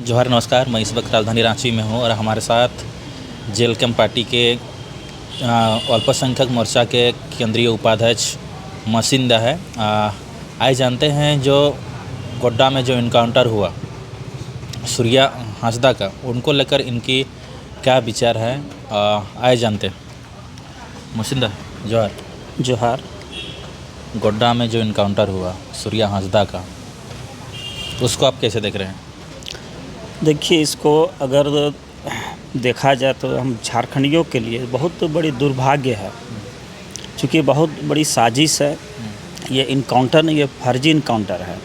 जोहार नमस्कार। मैं इस वक्त राजधानी रांची में हूँ और हमारे साथ जेएलकेएम पार्टी के अल्पसंख्यक मोर्चा के केंद्रीय उपाध्यक्ष मसिंदा है। आइए जानते हैं जो गोड्डा में जो इनकाउंटर हुआ सूर्या हांसदा का, उनको लेकर इनकी क्या विचार है। आइए जानते हैं। मसिंदा, जोहार। जोहार। गोड्डा में जो इनकाउंटर हुआ सूर्या हांसदा का, उसको आप कैसे देख रहे हैं? देखिए, इसको अगर देखा जाए तो हम झारखंडियों के लिए बहुत बड़ी दुर्भाग्य है, क्योंकि बहुत बड़ी साजिश है। ये इनकाउंटर नहीं, ये फर्जी इनकाउंटर है।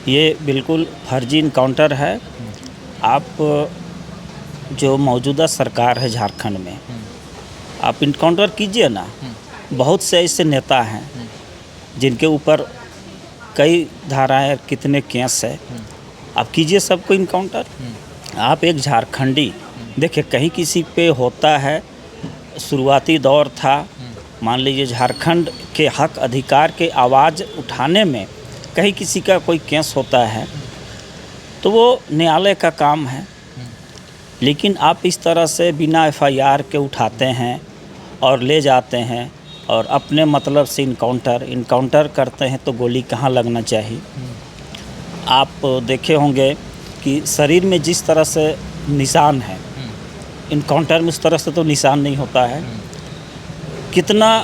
ये बिल्कुल फर्जी इनकाउंटर है। आप जो मौजूदा सरकार है झारखंड में, आप इनकाउंटर कीजिए ना। बहुत से ऐसे नेता हैं जिनके ऊपर कई धाराएं, कितने केस है, आप कीजिए सबको इनकाउंटर। आप एक झारखंडी, देखिए कहीं किसी पे होता है, शुरुआती दौर था, मान लीजिए झारखंड के हक अधिकार के आवाज़ उठाने में कहीं किसी का कोई केस होता है तो वो न्यायालय का काम है। लेकिन आप इस तरह से बिना एफआईआर के उठाते हैं और ले जाते हैं और अपने मतलब से इनकाउंटर करते हैं, तो गोली कहाँ लगना चाहिए। आप देखे होंगे कि शरीर में जिस तरह से निशान है, इनकाउंटर में उस तरह से तो निशान नहीं होता है। कितना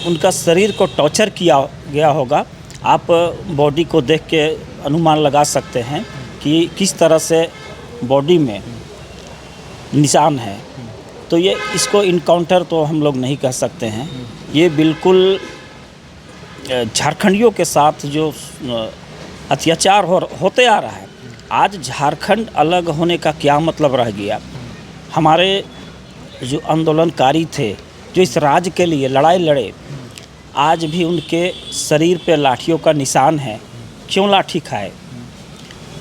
उनका शरीर को टॉर्चर किया गया होगा, आप बॉडी को देख के अनुमान लगा सकते हैं कि किस तरह से बॉडी में निशान है। तो ये इसको इनकाउंटर तो हम लोग नहीं कह सकते हैं। ये बिल्कुल झारखंडियों के साथ जो अत्याचार होते आ रहा है। आज झारखंड अलग होने का क्या मतलब रह गया। हमारे जो आंदोलनकारी थे, जो इस राज्य के लिए लड़ाई लड़े, आज भी उनके शरीर पे लाठियों का निशान है। क्यों लाठी खाए?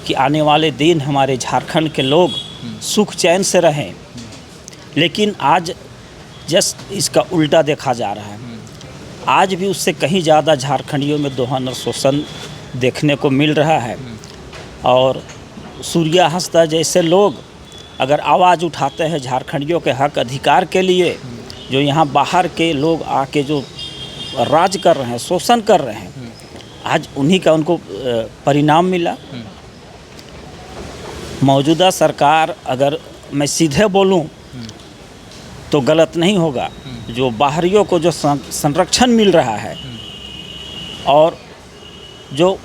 कि आने वाले दिन हमारे झारखंड के लोग सुख चैन से रहें। लेकिन आज जस्ट इसका उल्टा देखा जा रहा है। आज भी उससे कहीं ज़्यादा झारखंडियों में दोहन और शोषण देखने को मिल रहा है। और सूर्या हांसदा जैसे लोग अगर आवाज़ उठाते हैं झारखंडियों के हक अधिकार के लिए, जो यहाँ बाहर के लोग आके जो राज कर रहे हैं, शोषण कर रहे हैं, आज उन्हीं का उनको परिणाम मिला। मौजूदा सरकार, अगर मैं सीधे बोलूं तो गलत नहीं होगा। जो बाहरियों को जो संरक्षण मिल रहा है और जो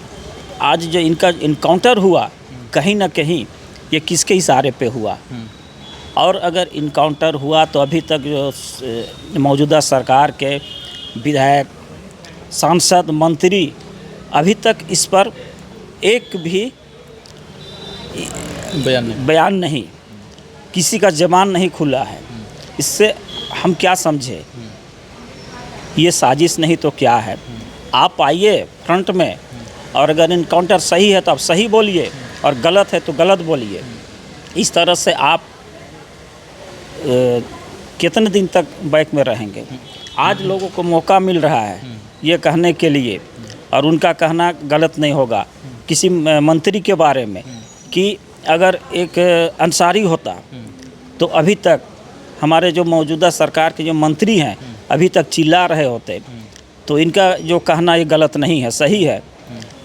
आज जो इनका इनकाउंटर हुआ, कहीं ना कहीं ये किसके इशारे पे हुआ। और अगर इनकाउंटर हुआ तो अभी तक जो मौजूदा सरकार के विधायक, सांसद, मंत्री अभी तक इस पर एक भी बयान नहीं, किसी का ज़बान नहीं खुला है। इससे हम क्या समझे? ये साजिश नहीं तो क्या है? आप आइए फ्रंट में, और अगर इनकाउंटर सही है तो आप सही बोलिए और गलत है तो गलत बोलिए। इस तरह से आप कितने दिन तक बैक में रहेंगे? आज लोगों को मौका मिल रहा है ये कहने के लिए, और उनका कहना गलत नहीं होगा। किसी मंत्री के बारे में कि अगर एक अंसारी होता तो अभी तक हमारे जो मौजूदा सरकार के जो मंत्री हैं अभी तक चिल्ला रहे होते। तो इनका जो कहना ये गलत नहीं है, सही है।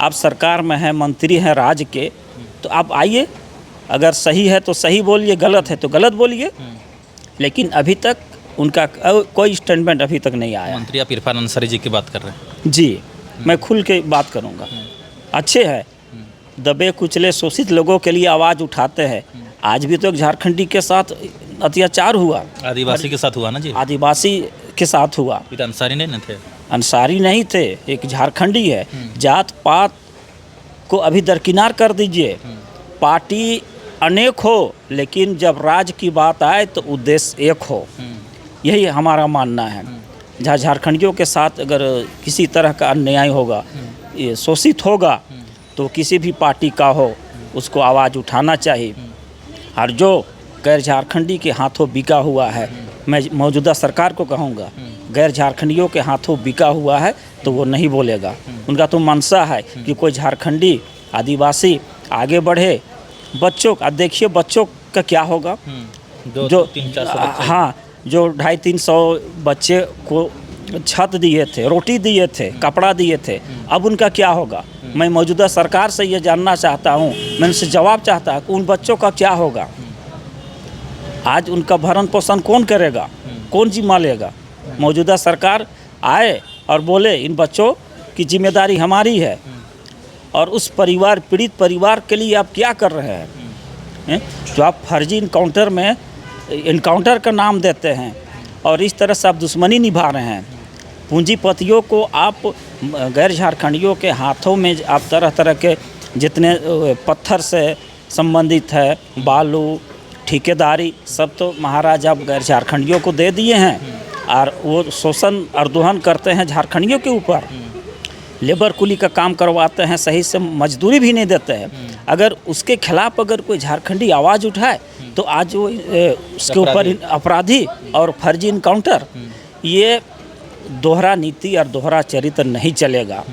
आप सरकार में हैं, मंत्री हैं राज्य के, तो आप आइए, अगर सही है तो सही बोलिए, गलत है तो गलत बोलिए। लेकिन अभी तक उनका कोई स्टेटमेंट अभी तक नहीं आया। मंत्री आप इरफान अंसारी जी की बात कर रहे हैं? जी, मैं खुल के बात करूंगा। अच्छे हैं, दबे कुचले शोषित लोगों के लिए आवाज़ उठाते हैं। आज भी तो एक झारखंडी के साथ अत्याचार हुआ, आदिवासी के साथ हुआ ना जी? आदिवासी के साथ हुआ। फिर अंसारी नहीं थे? अंसारी नहीं थे, एक झारखंडी है। जात पात को अभी दरकिनार कर दीजिए। पार्टी अनेक हो, लेकिन जब राज की बात आए तो उद्देश्य एक हो। यही हमारा मानना है। जहाँ झारखंडियों के साथ अगर किसी तरह का अन्याय होगा, ये शोषित होगा, तो किसी भी पार्टी का हो, उसको आवाज़ उठाना चाहिए। और जो गैर झारखंडी के हाथों बिका हुआ है, मैं मौजूदा सरकार को कहूँगा, गैर झारखंडियों के हाथों बिका हुआ है तो वो नहीं बोलेगा। उनका तो मंशा है कि कोई झारखंडी आदिवासी आगे बढ़े, बच्चों का देखिए, बच्चों का क्या होगा। जो 300-400 बच्चे। हाँ, जो 250-300 बच्चे को छत दिए थे, रोटी दिए थे, कपड़ा दिए थे, अब उनका क्या होगा। मैं मौजूदा सरकार से ये जानना चाहता हूँ, मैं उनसे जवाब चाहता हूँ कि उन बच्चों का क्या होगा। आज उनका भरण पोषण कौन करेगा, कौन जिम्मा लेगा। मौजूदा सरकार आए और बोले इन बच्चों की जिम्मेदारी हमारी है, और उस परिवार, पीड़ित परिवार के लिए आप क्या कर रहे हैं। जो आप फर्जी इनकाउंटर में इनकाउंटर का नाम देते हैं और इस तरह से आप दुश्मनी निभा रहे हैं। पूंजीपतियों को आप, गैर झारखंडियों के हाथों में आप तरह तरह के जितने पत्थर से संबंधित है, बालू, ठेकेदारी, सब तो महाराज आप गैर झारखंडियों को दे दिए हैं, और वो शोषण और दोहन करते हैं झारखंडियों के ऊपर। लेबर कुली का काम करवाते हैं, सही से मजदूरी भी नहीं देते हैं। अगर उसके खिलाफ अगर कोई झारखंडी आवाज़ उठाए तो आज वो उसके ऊपर अपराधी और फर्जी इनकाउंटर, ये दोहरा नीति और दोहरा चरित्र नहीं चलेगा।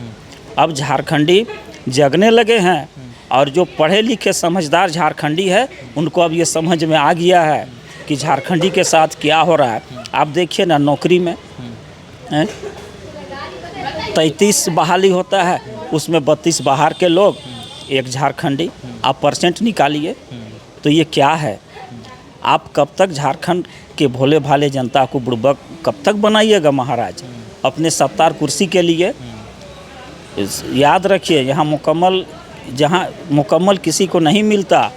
अब झारखंडी जगने लगे हैं, और जो पढ़े लिखे समझदार झारखंडी है उनको अब ये समझ में आ गया है कि झारखंडी के साथ क्या हो रहा है। आप देखिए ना, नौकरी में 33 बहाली होता है, उसमें 32 बाहर के लोग, एक झारखंडी। आप परसेंट निकालिए तो ये क्या है। आप कब तक झारखंड के भोले भाले जनता को बुड़बक कब तक बनाइएगा महाराज, अपने सत्तार कुर्सी के लिए। याद रखिए, जहाँ मुकम्मल किसी को नहीं मिलता,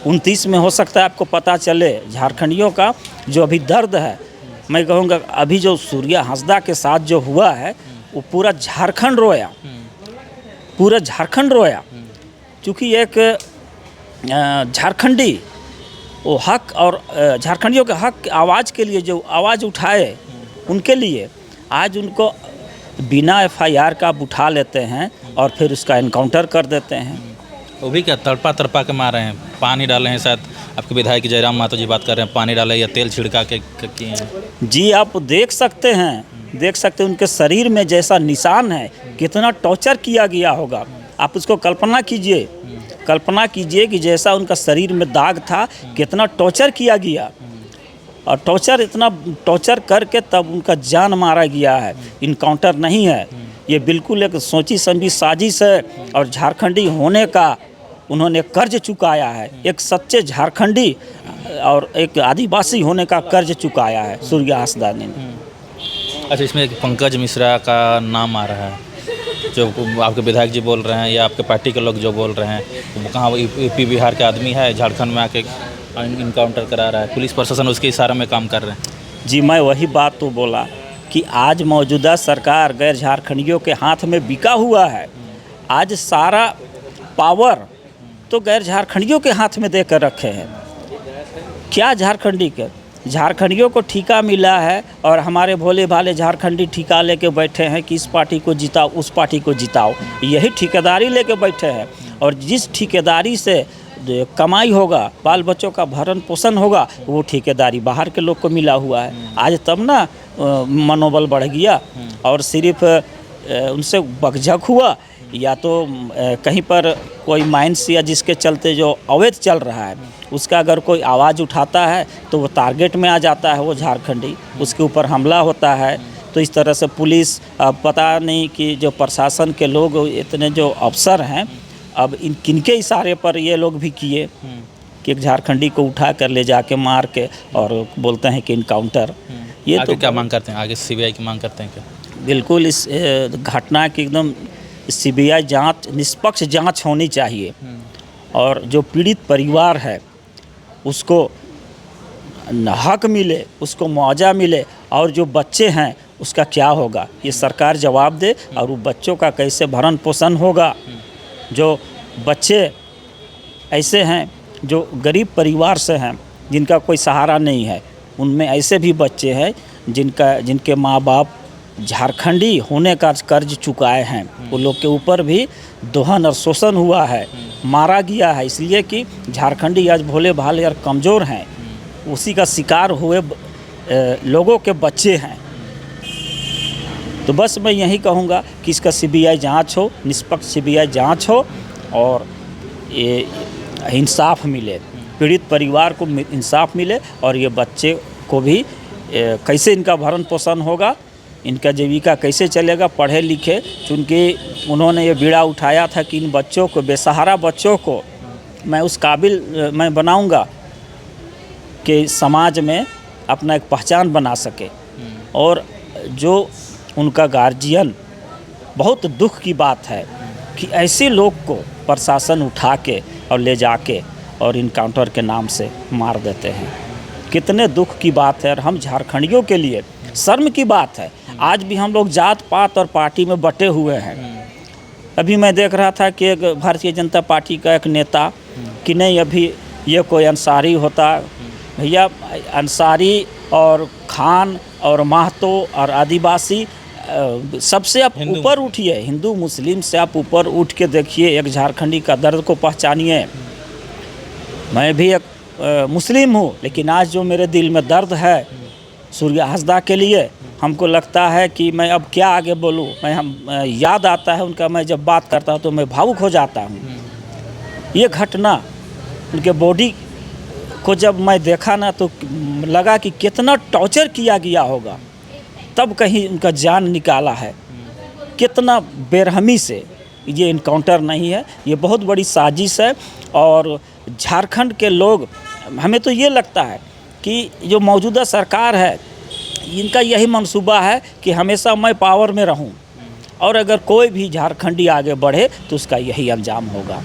29 में हो सकता है आपको पता चले झारखंडियों का जो अभी दर्द है। मैं कहूँगा अभी जो सूर्या हांसदा के साथ जो हुआ है, वो पूरा झारखंड रोया, पूरा झारखंड रोया। क्योंकि एक झारखंडी वो हक और झारखंडियों के हक आवाज़ के लिए जो आवाज़ उठाए, उनके लिए आज उनको बिना FIR का उठा लेते हैं और फिर उसका इनकाउंटर कर देते हैं। वो भी क्या तड़पा के मार रहे हैं, पानी डाले हैं। शायद आपके विधायक जयराम मातो जी बात कर रहे हैं, पानी डाले या तेल छिड़का के किए हैं। जी, आप देख सकते हैं उनके शरीर में जैसा निशान है, कितना टॉर्चर किया गया होगा। आप उसको कल्पना कीजिए कि जैसा उनका शरीर में दाग था, कितना टॉर्चर किया गया, और इतना टॉर्चर करके तब उनका जान मारा गया है। इनकाउंटर नहीं है, ये बिल्कुल एक सोची समझी साजिश है, और झारखंडी होने का उन्होंने कर्ज चुकाया है। एक सच्चे झारखंडी और एक आदिवासी होने का कर्ज चुकाया है सूर्या हांसदा ने। अच्छा, इसमें एक पंकज मिश्रा का नाम आ रहा है, जो आपके विधायक जी बोल रहे हैं या आपके पार्टी के लोग जो बोल रहे हैं, वो कहाँ यूपी बिहार के आदमी है, झारखंड में आके इनकाउंटर करा रहा है, पुलिस प्रशासन उसके इशारे में काम कर रहे हैं। जी, मैं वही बात तो बोला कि आज मौजूदा सरकार गैर झारखंडियों के हाथ में बिका हुआ है। आज सारा पावर तो गैर झारखंडियों के हाथ में देकर रखे हैं। क्या झारखंडियों को ठेका मिला है, और हमारे भोले भाले झारखंडी ठेका लेके बैठे हैं कि इस पार्टी को जिताओ, उस पार्टी को जिताओ। यही ठेकेदारी लेके बैठे हैं, और जिस ठेकेदारी से कमाई होगा, बाल बच्चों का भरण पोषण होगा, वो ठेकेदारी बाहर के लोग को मिला हुआ है। आज तब ना मनोबल बढ़ गया, और सिर्फ उनसे बकझक हुआ, या तो कहीं पर कोई माइंस या जिसके चलते जो अवैध चल रहा है, उसका अगर कोई आवाज़ उठाता है तो वो टारगेट में आ जाता है, वो झारखंडी, उसके ऊपर हमला होता है। तो इस तरह से पुलिस, पता नहीं कि जो प्रशासन के लोग, इतने जो अफसर हैं, अब इन किनके इशारे पर ये लोग भी किए कि एक झारखंडी को उठा कर ले जाके मार के और बोलते हैं कि इनकाउंटर। ये आगे तो क्या मांग करते हैं, आगे CBI की मांग करते हैं क्या? बिल्कुल, इस घटना की एकदम CBI जांच, निष्पक्ष जांच होनी चाहिए, और जो पीड़ित परिवार है उसको हक मिले, उसको मुआवजा मिले, और जो बच्चे हैं उसका क्या होगा, ये सरकार जवाब दे। और वो बच्चों का कैसे भरण पोषण होगा। जो बच्चे ऐसे हैं जो गरीब परिवार से हैं, जिनका कोई सहारा नहीं है, उनमें ऐसे भी बच्चे हैं जिनके माँ बाप झारखंडी होने का कर्ज चुकाए हैं। वो लोग के ऊपर भी दोहन और शोषण हुआ है, मारा गया है, इसलिए कि झारखंडी आज भोले भाले और कमज़ोर हैं, उसी का शिकार हुए लोगों के बच्चे हैं। तो बस मैं यही कहूँगा कि इसका CBI जांच हो, निष्पक्ष CBI जांच हो, और ये इंसाफ मिले, पीड़ित परिवार को इंसाफ मिले और ये बच्चे को भी कैसे इनका भरण पोषण होगा, इनका जीविका कैसे चलेगा, पढ़े लिखे। चूँकि उन्होंने ये बीड़ा उठाया था कि इन बच्चों को, बेसहारा बच्चों को मैं उस काबिल मैं बनाऊंगा कि समाज में अपना एक पहचान बना सके। और जो उनका गार्जियन, बहुत दुख की बात है कि ऐसे लोग को प्रशासन उठा के और ले जाके और इनकाउंटर के नाम से मार देते हैं। कितने दुख की बात है। और हम झारखंडियों के लिए शर्म की बात है। आज भी हम लोग जात पात और पार्टी में बटे हुए हैं। अभी मैं देख रहा था कि एक भारतीय जनता पार्टी का एक नेता कि नहीं, अभी ये कोई अंसारी होता, भैया अंसारी और खान और महतो और आदिवासी सबसे आप ऊपर उठिए, हिंदू मुस्लिम से आप ऊपर उठ के देखिए, एक झारखंडी का दर्द को पहचानिए। मैं भी एक मुस्लिम हूँ, लेकिन आज जो मेरे दिल में दर्द है सूर्या हंसदा के लिए, हमको लगता है कि मैं अब क्या आगे बोलूँ। याद आता है उनका, मैं जब बात करता हूँ तो मैं भावुक हो जाता हूँ। ये घटना उनके बॉडी को जब मैं देखा ना तो लगा कि कितना टॉर्चर किया गया होगा, तब कहीं उनका जान निकाला है। कितना बेरहमी से ये इनकाउंटर नहीं है, ये बहुत बड़ी साजिश है। और झारखंड के लोग, हमें तो ये लगता है कि जो मौजूदा सरकार है इनका यही मंसूबा है कि हमेशा मैं पावर में रहूं, और अगर कोई भी झारखंडी आगे बढ़े तो उसका यही अंजाम होगा।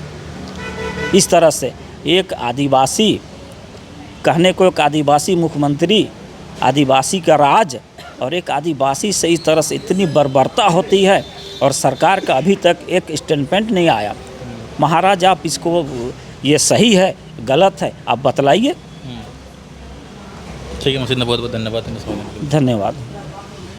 इस तरह से एक आदिवासी, कहने को एक आदिवासी मुख्यमंत्री, आदिवासी का राज, और एक आदिवासी से इस तरह से इतनी बर्बरता होती है और सरकार का अभी तक एक स्टेटमेंट नहीं आया। महाराज आप इसको, ये सही है गलत है, आप बतलाइए। ठीक है मसीद, बहुत बहुत धन्यवाद। धन्यवाद।